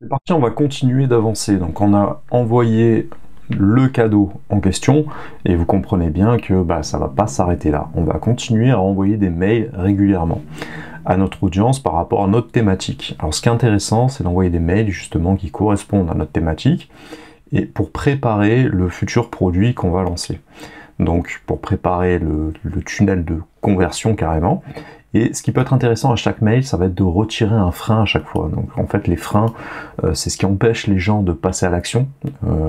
C'est parti, on va continuer d'avancer. Donc on a envoyé le cadeau en question et vous comprenez bien que ça va pas s'arrêter là. On va continuer à envoyer des mails régulièrement à notre audience par rapport à notre thématique. Alors ce qui est intéressant, c'est d'envoyer des mails justement qui correspondent à notre thématique et pour préparer le futur produit qu'on va lancer. Donc pour préparer le tunnel de conversion carrément. Et ce qui peut être intéressant à chaque mail, ça va être de retirer un frein à chaque fois. Donc en fait les freins, c'est ce qui empêche les gens de passer à l'action,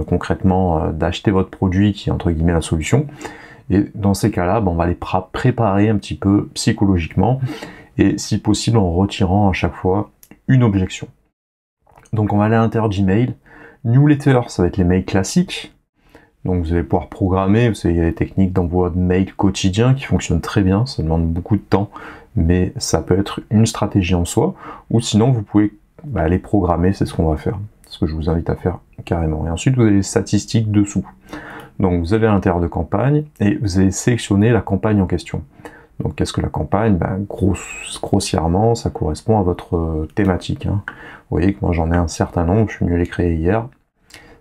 concrètement d'acheter votre produit qui est entre guillemets la solution. Et dans ces cas-là, on va les préparer un petit peu psychologiquement et si possible en retirant à chaque fois une objection. Donc on va aller à l'intérieur d'email. Newsletter, ça va être les mails classiques. Donc vous allez pouvoir programmer, vous savez, il y a des techniques d'envoi de mails quotidiens qui fonctionnent très bien, ça demande beaucoup de temps, mais ça peut être une stratégie en soi, ou sinon vous pouvez les programmer, c'est ce qu'on va faire, c'est ce que je vous invite à faire carrément. Et ensuite vous avez les statistiques dessous. Donc vous allez à l'intérieur de campagne, et vous allez sélectionner la campagne en question. Donc qu'est-ce que la campagne? Grossièrement, ça correspond à votre thématique. Vous voyez que moi j'en ai un certain nombre, je suis venu les créer hier.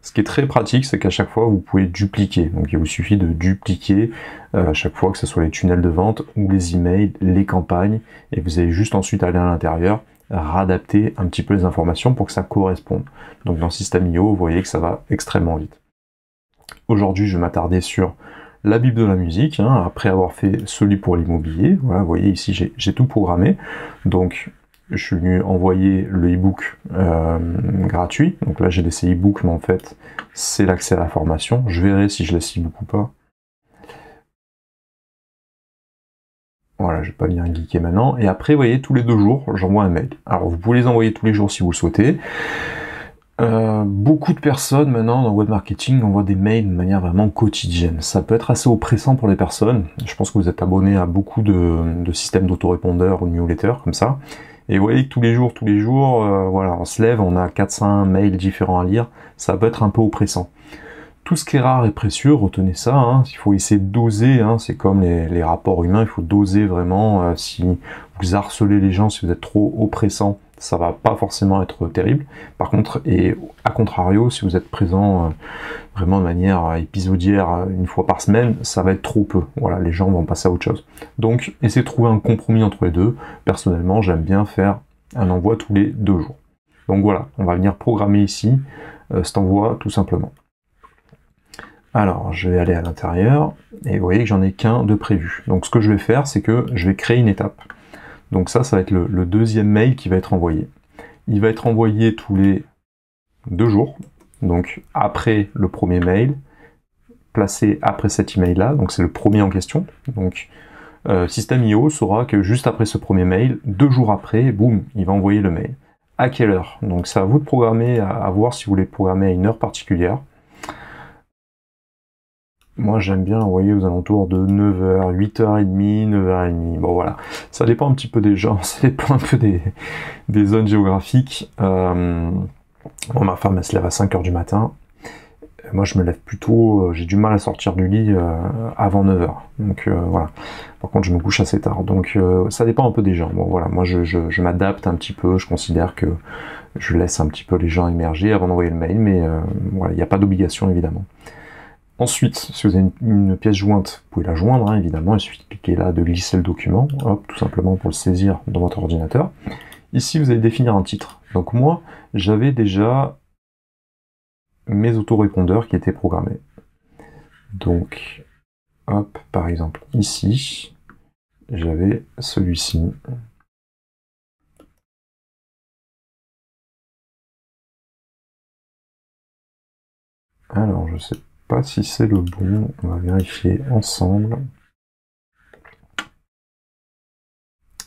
Ce qui est très pratique, c'est qu'à chaque fois, vous pouvez dupliquer. Donc il vous suffit de dupliquer à chaque fois, que ce soit les tunnels de vente ou les emails, les campagnes, et vous allez juste ensuite aller à l'intérieur, réadapter un petit peu les informations pour que ça corresponde. Donc dans System.io, vous voyez que ça va extrêmement vite. Aujourd'hui, je vais m'attarder sur la Bible de la musique, après avoir fait celui pour l'immobilier. Voilà, vous voyez ici, j'ai tout programmé. Donc je suis venu envoyer le e-book gratuit. Donc là, j'ai laissé e-book, mais en fait, c'est l'accès à la formation. Je verrai si je laisse e-book ou pas. Voilà, je vais pas venir geeker maintenant. Et après, vous voyez, tous les 2 jours, j'envoie un mail. Alors, vous pouvez les envoyer tous les jours si vous le souhaitez. Beaucoup de personnes maintenant dans le web marketing envoient des mails de manière vraiment quotidienne. Ça peut être assez oppressant pour les personnes. Je pense que vous êtes abonné à beaucoup de systèmes d'autorépondeurs ou de newsletters comme ça. Et vous voyez que tous les jours, voilà, on se lève, on a 400 mails différents à lire, ça peut être un peu oppressant. Tout ce qui est rare et précieux, retenez ça, il faut essayer de doser, c'est comme les rapports humains, il faut doser vraiment. Si vous harcelez les gens, si vous êtes trop oppressant, ça va pas forcément être terrible. Par contre, et à contrario, si vous êtes présent vraiment de manière épisodiaire une fois par semaine, ça va être trop peu. Voilà, les gens vont passer à autre chose. Donc, essayez de trouver un compromis entre les deux. Personnellement, j'aime bien faire un envoi tous les 2 jours. Donc voilà, on va venir programmer ici cet envoi tout simplement. Alors, je vais aller à l'intérieur, et vous voyez que j'en ai qu'un de prévu. Donc ce que je vais faire, c'est que je vais créer une étape. Donc ça va être le deuxième mail qui va être envoyé. Il va être envoyé tous les 2 jours, donc après le premier mail, placé après cet email-là, donc c'est le premier en question. Donc System.io saura que juste après ce premier mail, 2 jours après, boum, il va envoyer le mail. À quelle heure? Donc c'est à vous de programmer, à voir si vous voulez programmer à une heure particulière. Moi, j'aime bien envoyer aux alentours de 9h, 8h30, 9h30. Bon, voilà. Ça dépend un petit peu des gens, ça dépend un peu des zones géographiques. Ma femme, elle se lève à 5h du matin. Moi, je me lève plutôt, j'ai du mal à sortir du lit avant 9h. Donc, voilà. Par contre, je me couche assez tard. Donc, ça dépend un peu des gens. Bon, voilà. Moi, je m'adapte un petit peu. Je considère que je laisse un petit peu les gens émerger avant d'envoyer le mail. Mais, voilà, il n'y a pas d'obligation, évidemment. Ensuite, si vous avez une pièce jointe, vous pouvez la joindre, évidemment, il suffit de cliquer là, de glisser le document, hop, tout simplement pour le saisir dans votre ordinateur. Ici, vous allez définir un titre. Donc moi, j'avais déjà mes autorépondeurs qui étaient programmés. Donc, hop, par exemple, ici, j'avais celui-ci. Alors, je sais pas si c'est le bon, on va vérifier ensemble.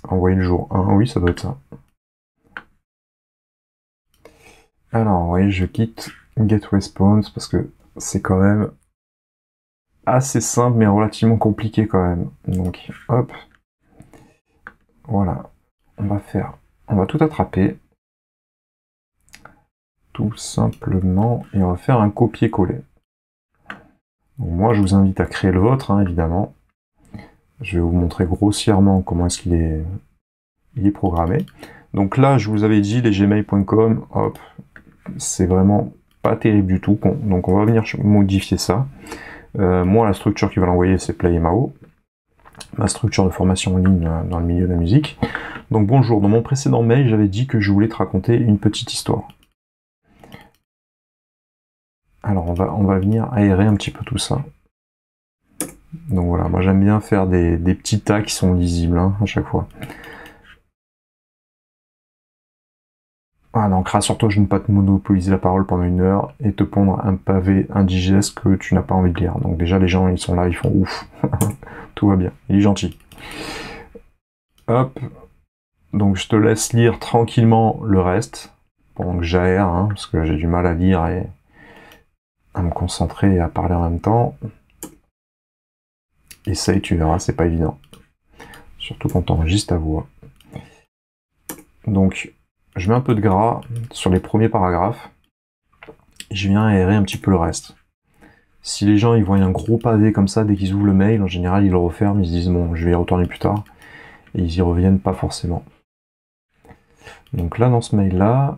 Envoyer le jour 1, oui, ça doit être ça. Alors, vous voyez, je quitte Get Response parce que c'est quand même assez simple mais relativement compliqué quand même. Donc, hop, voilà, on va tout attraper, tout simplement, et on va faire un copier-coller. Moi, je vous invite à créer le vôtre, évidemment. Je vais vous montrer grossièrement comment est-ce qu'il est programmé. Donc là, je vous avais dit, les gmail.com, hop, c'est vraiment pas terrible du tout. Donc on va venir modifier ça. Moi, la structure qui va l'envoyer, c'est PlayMao, ma structure de formation en ligne dans le milieu de la musique. Donc bonjour, dans mon précédent mail, j'avais dit que je voulais te raconter une petite histoire. Alors on va venir aérer un petit peu tout ça. Donc voilà, moi j'aime bien faire des petits tas qui sont lisibles hein, à chaque fois. Ah non, rassure-toi, je ne vais pas te monopoliser la parole pendant 1 heure et te pondre un pavé indigeste que tu n'as pas envie de lire. Donc déjà les gens ils sont là, ils font ouf, tout va bien, il est gentil. Hop, donc je te laisse lire tranquillement le reste pendant que j'aère, hein, parce que j'ai du mal à lire et à me concentrer et à parler en même temps. Essaye, tu verras, c'est pas évident. Surtout quand on enregistre ta voix. Donc, je mets un peu de gras sur les premiers paragraphes. Je viens aérer un petit peu le reste. Si les gens ils voient un gros pavé comme ça, dès qu'ils ouvrent le mail, en général ils le referment, ils se disent bon, je vais y retourner plus tard. Et ils y reviennent pas forcément. Donc là, dans ce mail-là,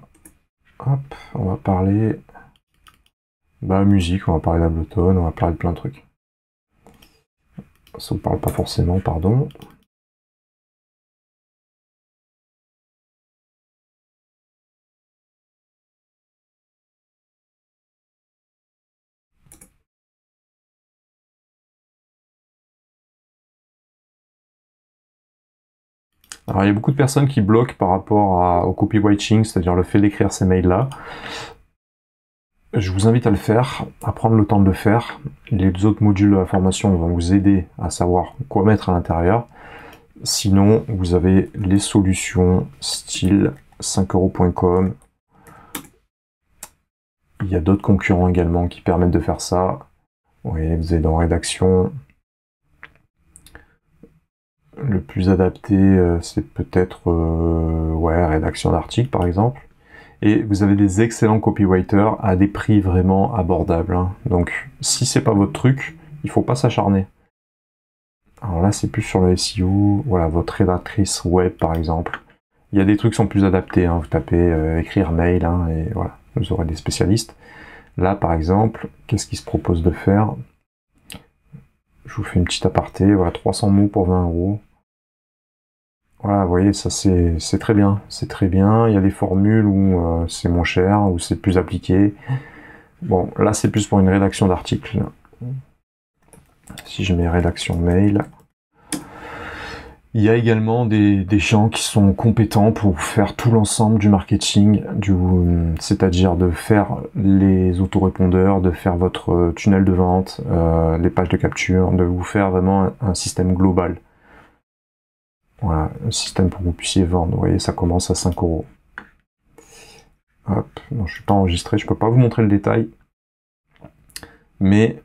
hop, on va parler musique, on va parler d'Ableton, on va parler de plein de trucs. Ça ne parle pas forcément, pardon. Alors il y a beaucoup de personnes qui bloquent par rapport au copywriting, c'est-à-dire le fait d'écrire ces mails-là. Je vous invite à le faire, à prendre le temps de le faire. Les autres modules de la formation vont vous aider à savoir quoi mettre à l'intérieur. Sinon, vous avez les solutions style 5euros.com. Il y a d'autres concurrents également qui permettent de faire ça. Oui, vous avez dans rédaction. Le plus adapté, c'est peut-être rédaction d'articles par exemple. Et vous avez des excellents copywriters à des prix vraiment abordables. Hein. Donc, si c'est pas votre truc, il faut pas s'acharner. Alors là, c'est plus sur le SEO. Voilà, votre rédactrice web, par exemple. Il y a des trucs qui sont plus adaptés. Hein. Vous tapez écrire mail, hein, et voilà, vous aurez des spécialistes. Là, par exemple, qu'est-ce qu'il se propose de faire? Je vous fais une petite aparté. Voilà, 300 mots pour 20 euros. Voilà, vous voyez, ça c'est très bien, c'est très bien. Il y a des formules où c'est moins cher, où c'est plus appliqué. Bon, là c'est plus pour une rédaction d'article. Si je mets rédaction mail, il y a également des gens qui sont compétents pour faire tout l'ensemble du marketing, c'est-à-dire de faire les autorépondeurs, de faire votre tunnel de vente, les pages de capture, de vous faire vraiment un système global. Voilà, un système pour que vous puissiez vendre. Vous voyez, ça commence à 5 euros. Hop, non, je ne suis pas enregistré, je ne peux pas vous montrer le détail. Mais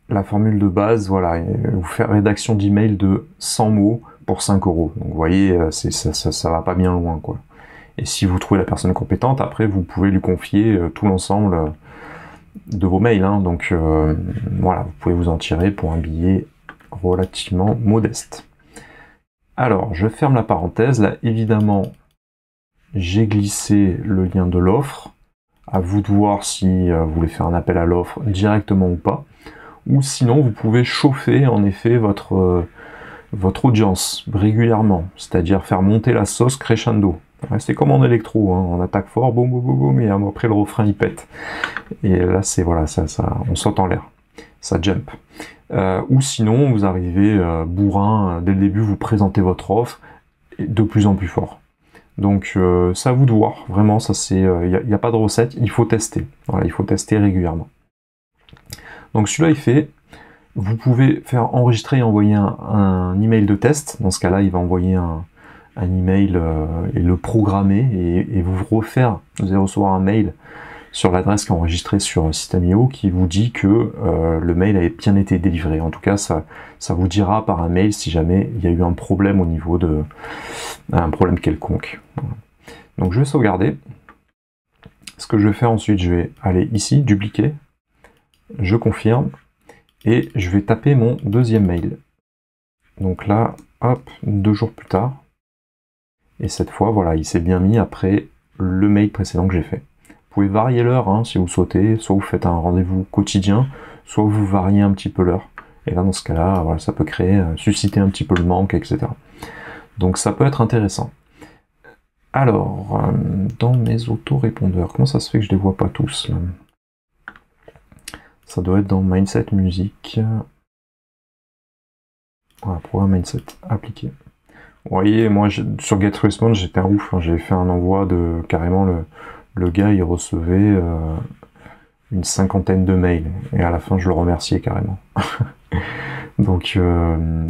la formule de base, voilà, vous faire rédaction d'email de 100 mots pour 5 euros. Donc vous voyez, ça va pas bien loin, quoi. Et si vous trouvez la personne compétente, après vous pouvez lui confier tout l'ensemble de vos mails. Hein. Donc voilà, vous pouvez vous en tirer pour un billet relativement modeste. Alors, je ferme la parenthèse. Là, évidemment, j'ai glissé le lien de l'offre. À vous de voir si vous voulez faire un appel à l'offre directement ou pas. Ou sinon, vous pouvez chauffer, en effet, votre audience régulièrement. C'est-à-dire faire monter la sauce crescendo. C'est comme en électro, hein. On attaque fort, boum, boum, boum, boum, et après le refrain, il pète. Et là, c'est voilà, on saute en l'air. Ça jump. Ou sinon, vous arrivez bourrin, dès le début, vous présentez votre offre de plus en plus fort. Donc, c'est à vous de voir. Vraiment, ça c'est, il n'y a pas de recette, il faut tester. Voilà, il faut tester régulièrement. Donc, celui-là, il fait, vous pouvez faire enregistrer et envoyer un email de test. Dans ce cas-là, il va envoyer un email et le programmer et vous allez recevoir un mail sur l'adresse qui est enregistrée sur System.io qui vous dit que le mail a bien été délivré. En tout cas, ça vous dira par un mail si jamais il y a eu un problème au niveau un problème quelconque. Voilà. Donc je vais sauvegarder. Ce que je vais faire ensuite, je vais aller ici, dupliquer, je confirme, et je vais taper mon deuxième mail. Donc là, hop, 2 jours plus tard, et cette fois, voilà, il s'est bien mis après le mail précédent que j'ai fait. Vous pouvez varier l'heure hein, si vous souhaitez, soit vous faites un rendez-vous quotidien, soit vous variez un petit peu l'heure. Et là, dans ce cas-là, voilà, ça peut créer, susciter un petit peu le manque, etc. Donc ça peut être intéressant. Alors, dans mes autorépondeurs, comment ça se fait que je les vois pas tous là? Ça doit être dans Mindset Music. Voilà, programme Mindset appliqué. Vous voyez, moi sur GetResponse, j'étais un ouf. Hein, j'avais fait un envoi de carrément le gars, il recevait une 50aine de mails. Et à la fin, je le remerciais carrément. Donc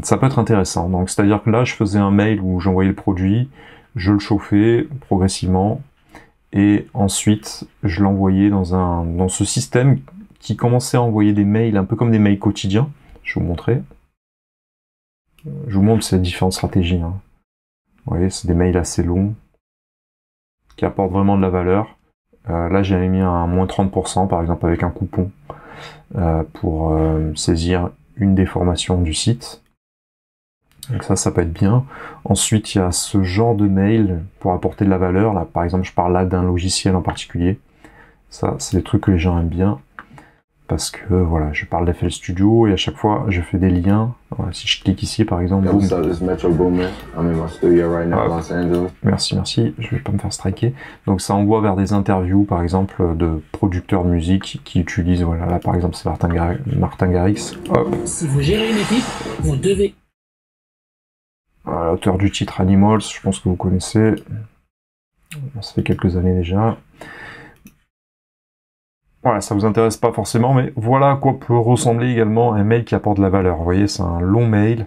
ça peut être intéressant. Donc c'est-à-dire que là, je faisais un mail où j'envoyais le produit, je le chauffais progressivement, et ensuite je l'envoyais dans ce système qui commençait à envoyer des mails un peu comme des mails quotidiens. Je vais vous montrer. Je vous montre ces différentes stratégies. Hein. Vous voyez, c'est des mails assez longs qui apportent vraiment de la valeur. Là, j'avais mis un moins 30% par exemple avec un coupon pour saisir une des formations du site. Donc ça peut être bien. Ensuite, il y a ce genre de mail pour apporter de la valeur. Là, par exemple, je parle là d'un logiciel en particulier. Ça, c'est des trucs que les gens aiment bien. Parce que voilà, je parle d'FL Studio et à chaque fois je fais des liens. Voilà, si je clique ici par exemple, boum. Merci, je vais pas me faire striker. Donc ça envoie vers des interviews par exemple de producteurs de musique qui utilisent, voilà, là par exemple c'est Martin Garrix. Hop. Si vous gérez une équipe, vous devez... Voilà, l'auteur du titre Animals, je pense que vous connaissez. Ça fait quelques années déjà. Voilà, ça vous intéresse pas forcément, mais voilà à quoi peut ressembler également un mail qui apporte de la valeur. Vous voyez, c'est un long mail.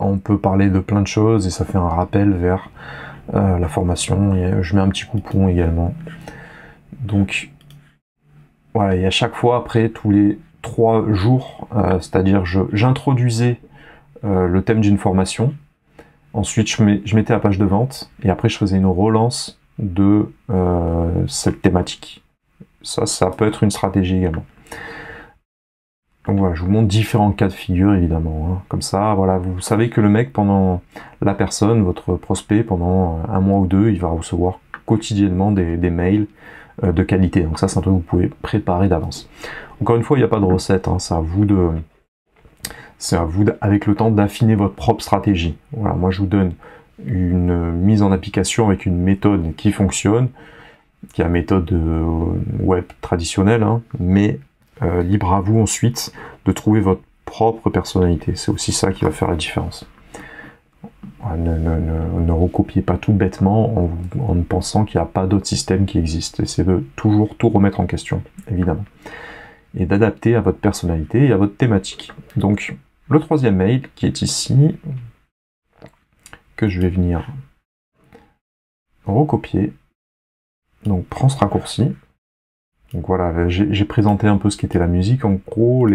On peut parler de plein de choses et ça fait un rappel vers la formation. Et je mets un petit coupon également. Donc, voilà, et à chaque fois, après, tous les 3 jours, c'est-à-dire j'introduisais le thème d'une formation. Ensuite, je mettais la page de vente et après, je faisais une relance de cette thématique. Ça peut être une stratégie également. Donc voilà, je vous montre différents cas de figure évidemment. Hein. Comme ça, voilà, vous savez que le mec, la personne, votre prospect, pendant 1 mois ou 2, il va recevoir quotidiennement des mails de qualité. Donc ça, c'est un truc que vous pouvez préparer d'avance. Encore une fois, il n'y a pas de recette. Hein. C'est à vous, avec le temps, d'affiner votre propre stratégie. Voilà, moi, je vous donne une mise en application avec une méthode qui fonctionne, qui est la méthode web traditionnelle, hein, mais libre à vous ensuite de trouver votre propre personnalité. C'est aussi ça qui va faire la différence. Ne recopiez pas tout bêtement en pensant qu'il n'y a pas d'autre système qui existe. Essayez de toujours tout remettre en question, évidemment. Et d'adapter à votre personnalité et à votre thématique. Donc, le 3e mail qui est ici, que je vais venir recopier. Donc prends ce raccourci. Donc voilà, j'ai présenté un peu ce qu'était la musique. En gros,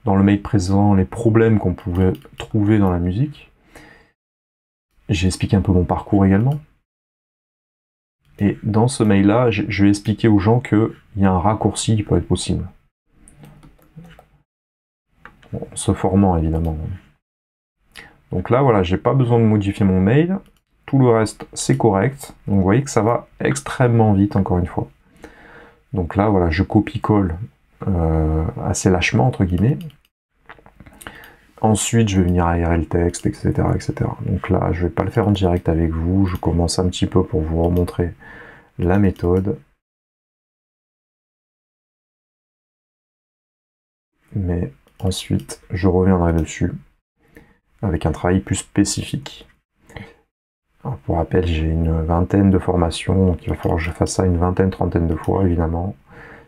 dans le mail présent, les problèmes qu'on pouvait trouver dans la musique. J'ai expliqué un peu mon parcours également. Et dans ce mail-là, je vais expliquer aux gens qu'il y a un raccourci qui peut être possible. Bon, ce formant, évidemment. Donc là, voilà, j'ai pas besoin de modifier mon mail. Tout le reste, c'est correct. Donc vous voyez que ça va extrêmement vite, encore une fois. Donc là, voilà, je copie-colle assez lâchement, entre guillemets. Ensuite, je vais venir aérer le texte, etc., etc. Donc là, je ne vais pas le faire en direct avec vous. Je commence un petit peu pour vous remontrer la méthode. Mais ensuite, je reviendrai dessus avec un travail plus spécifique. Alors, pour rappel, j'ai une 20aine de formations, donc il va falloir que je fasse ça une 20aine, 30aine de fois, évidemment.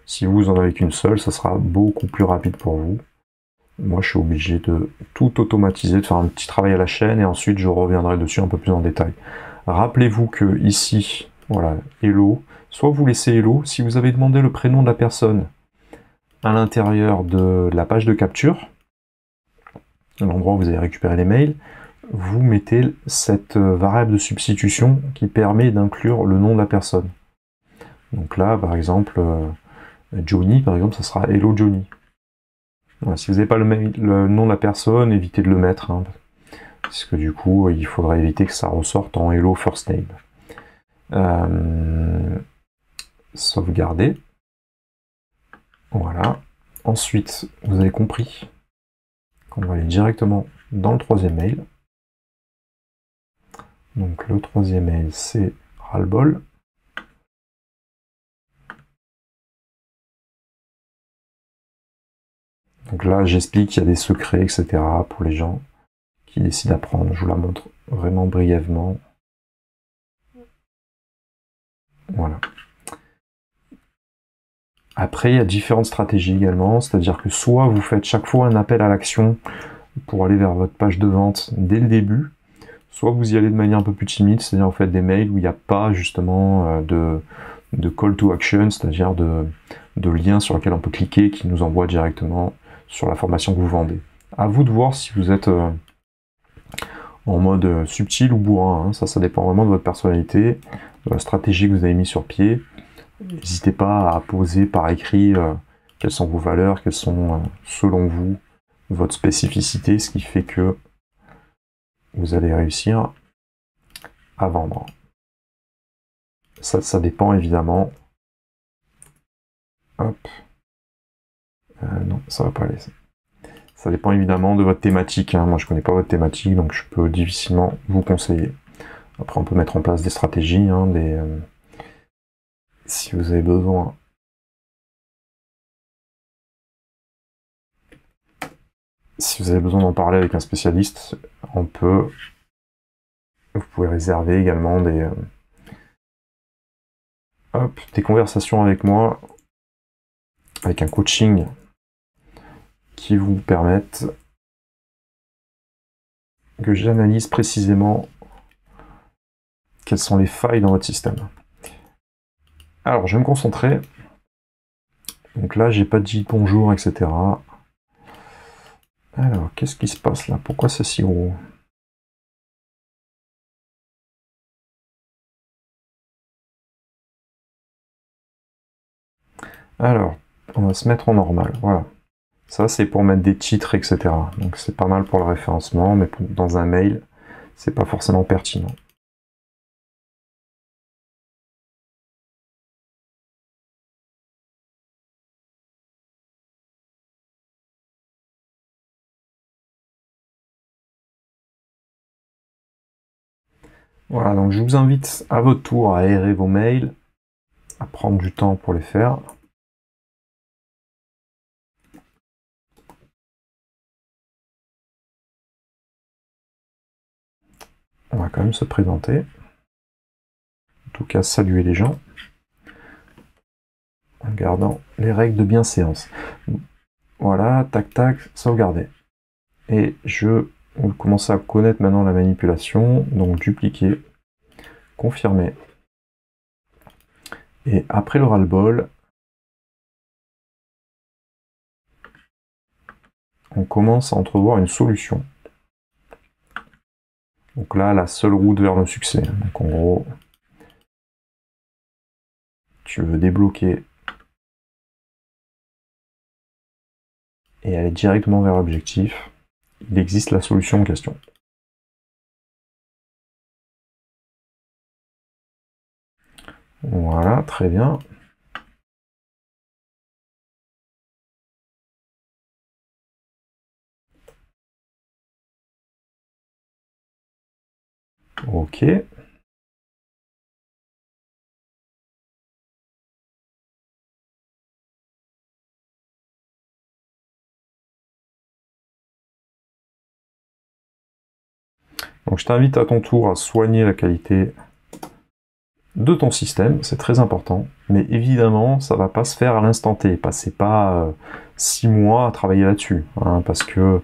Si vous en avez qu'une seule, ça sera beaucoup plus rapide pour vous. Moi, je suis obligé de tout automatiser, de faire un petit travail à la chaîne, et ensuite je reviendrai dessus un peu plus en détail. Rappelez-vous que ici, voilà, Hello, soit vous laissez Hello, si vous avez demandé le prénom de la personne à l'intérieur de la page de capture, l'endroit où vous avez récupéré les mails, vous mettez cette variable de substitution qui permet d'inclure le nom de la personne. Donc là, par exemple, Johnny, par exemple, ça sera Hello Johnny. Voilà, si vous n'avez pas le nom de la personne, évitez de le mettre, hein, parce que du coup, il faudra éviter que ça ressorte en Hello First Name. sauvegarder. Voilà. Ensuite, vous avez compris qu'on va aller directement dans le troisième mail. Donc le troisième mail, c'est ras-le-bol. Donc là, j'explique qu'il y a des secrets, etc. pour les gens qui décident d'apprendre. Je vous la montre vraiment brièvement. Voilà. Après, il y a différentes stratégies également, c'est-à-dire que soit vous faites chaque fois un appel à l'action pour aller vers votre page de vente dès le début, soit vous y allez de manière un peu plus timide, c'est-à-dire vous faites des mails où il n'y a pas justement de call to action, c'est-à-dire de liens sur lesquels on peut cliquer qui nous envoient directement sur la formation que vous vendez. À vous de voir si vous êtes en mode subtil ou bourrin, hein. Ça dépend vraiment de votre personnalité, de la stratégie que vous avez mis sur pied. N'hésitez pas à poser par écrit quelles sont vos valeurs, quelles sont selon vous votre spécificité, ce qui fait que vous allez réussir à vendre. Ça dépend évidemment. Hop. Non, ça va pas aller. Ça dépend évidemment de votre thématique, hein. Moi je connais pas votre thématique, donc je peux difficilement vous conseiller. Après on peut mettre en place des stratégies, hein, si vous avez besoin. Si vous avez besoin d'en parler avec un spécialiste, vous pouvez réserver également des conversations avec moi, avec un coaching qui vous permettent que j'analyse précisément quelles sont les failles dans votre système. Alors, je vais me concentrer. Donc là, j'ai pas dit bonjour, etc. Alors, qu'est-ce qui se passe là? Pourquoi c'est si gros? Alors, on va se mettre en normal, voilà. Ça, c'est pour mettre des titres, etc. Donc c'est pas mal pour le référencement, mais dans un mail, c'est pas forcément pertinent. Voilà, donc je vous invite à votre tour à aérer vos mails, à prendre du temps pour les faire. On va quand même se présenter. En tout cas, saluer les gens. En gardant les règles de bienséance. Voilà, tac tac, sauvegarder. Et vous commencez à connaître maintenant la manipulation, donc dupliquer, confirmer. Et après le ras-le-bol, on commence à entrevoir une solution. Donc là, la seule route vers le succès. Donc en gros, tu veux débloquer et aller directement vers l'objectif. Il existe la solution en question. Voilà, très bien. Ok. Donc je t'invite à ton tour à soigner la qualité de ton système, c'est très important, mais évidemment ça va pas se faire à l'instant T, passez pas 6 mois à travailler là-dessus, hein, parce que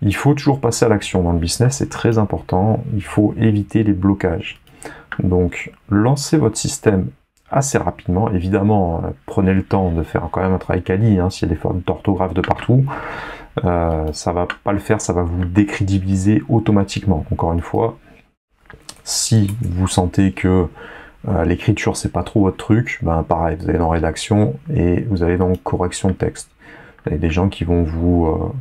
il faut toujours passer à l'action dans le business, c'est très important, il faut éviter les blocages. Donc lancez votre système assez rapidement, évidemment prenez le temps de faire quand même un travail quali, hein, s'il y a des fautes d'orthographe de partout, ça va pas le faire, ça va vous décrédibiliser automatiquement. Encore une fois, si vous sentez que l'écriture c'est pas trop votre truc, ben pareil, vous allez dans rédaction et vous allez dans correction de texte. Vous avez des gens qui vont vous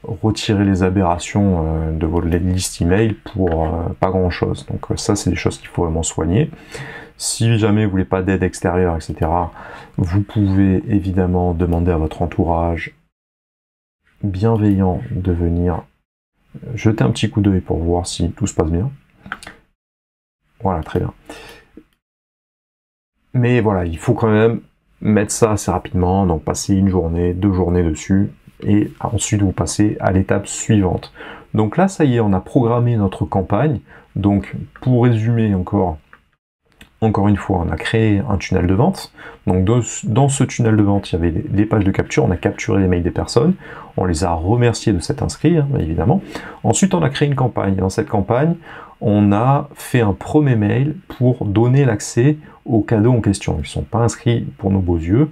retirer les aberrations de votre liste email pour pas grand chose. Donc ça, c'est des choses qu'il faut vraiment soigner. Si jamais vous voulez pas d'aide extérieure, etc., vous pouvez évidemment demander à votre entourage bienveillant de venir jeter un petit coup d'œil pour voir si tout se passe bien. Voilà, très bien. Mais voilà, il faut quand même mettre ça assez rapidement, donc passer une journée, 2 journées dessus, et ensuite vous passez à l'étape suivante. Donc là, ça y est, on a programmé notre campagne. Donc pour résumer encore une fois, on a créé un tunnel de vente. Donc dans ce tunnel de vente, il y avait des pages de capture, on a capturé les mails des personnes, on les a remerciés de s'être inscrits, hein, évidemment. Ensuite, on a créé une campagne. Dans cette campagne, on a fait un premier mail pour donner l'accès aux cadeaux en question. Ils ne sont pas inscrits pour nos beaux yeux,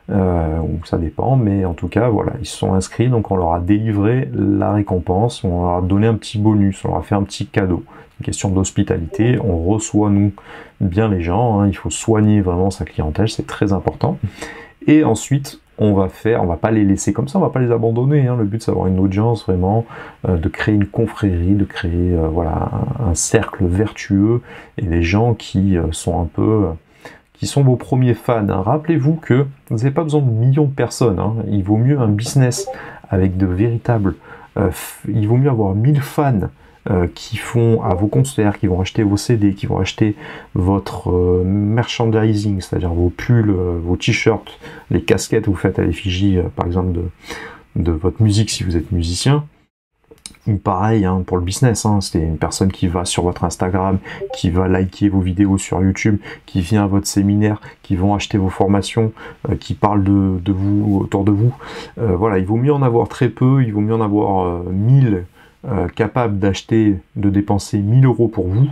ou ça dépend, mais en tout cas, voilà, ils se sont inscrits, donc on leur a délivré la récompense, on leur a donné un petit bonus, on leur a fait un petit cadeau. Une question d'hospitalité, on reçoit, nous, bien les gens, hein, il faut soigner vraiment sa clientèle, c'est très important. Et ensuite, on va pas les laisser comme ça, on va pas les abandonner, hein. Le but, c'est d'avoir une audience vraiment, de créer une confrérie, de créer voilà, un cercle vertueux, et les gens qui sont un peu... qui sont vos premiers fans. Hein. Rappelez-vous que vous n'avez pas besoin de millions de personnes, hein. Il vaut mieux un business avec de véritables... il vaut mieux avoir 1000 fans qui font à vos concerts, qui vont acheter vos CD, qui vont acheter votre merchandising, c'est-à-dire vos pulls, vos t-shirts, les casquettes que vous faites à l'effigie, par exemple, de votre musique si vous êtes musicien. Ou pareil hein, pour le business, hein, c'est une personne qui va sur votre Instagram, qui va liker vos vidéos sur YouTube, qui vient à votre séminaire, qui vont acheter vos formations, qui parlent de vous, autour de vous. Voilà, il vaut mieux en avoir très peu, il vaut mieux en avoir 1000 capables d'acheter, de dépenser 1000 € pour vous.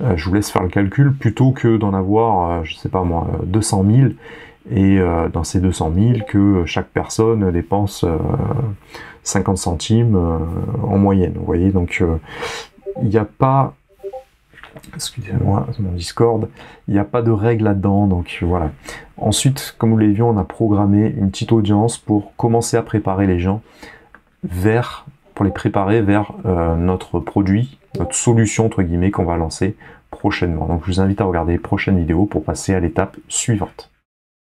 Je vous laisse faire le calcul, plutôt que d'en avoir, je sais pas moi, 200 000, et dans ces 200 000, que chaque personne dépense 50 centimes en moyenne. Vous voyez, donc il n'y a pas, excusez-moi, mon Discord, il n'y a pas de règle là-dedans, donc voilà. Ensuite, comme vous l'avez vu, on a programmé une petite audience pour commencer à préparer les gens pour les préparer vers notre produit, notre solution entre guillemets qu'on va lancer prochainement. Donc je vous invite à regarder les prochaines vidéos pour passer à l'étape suivante.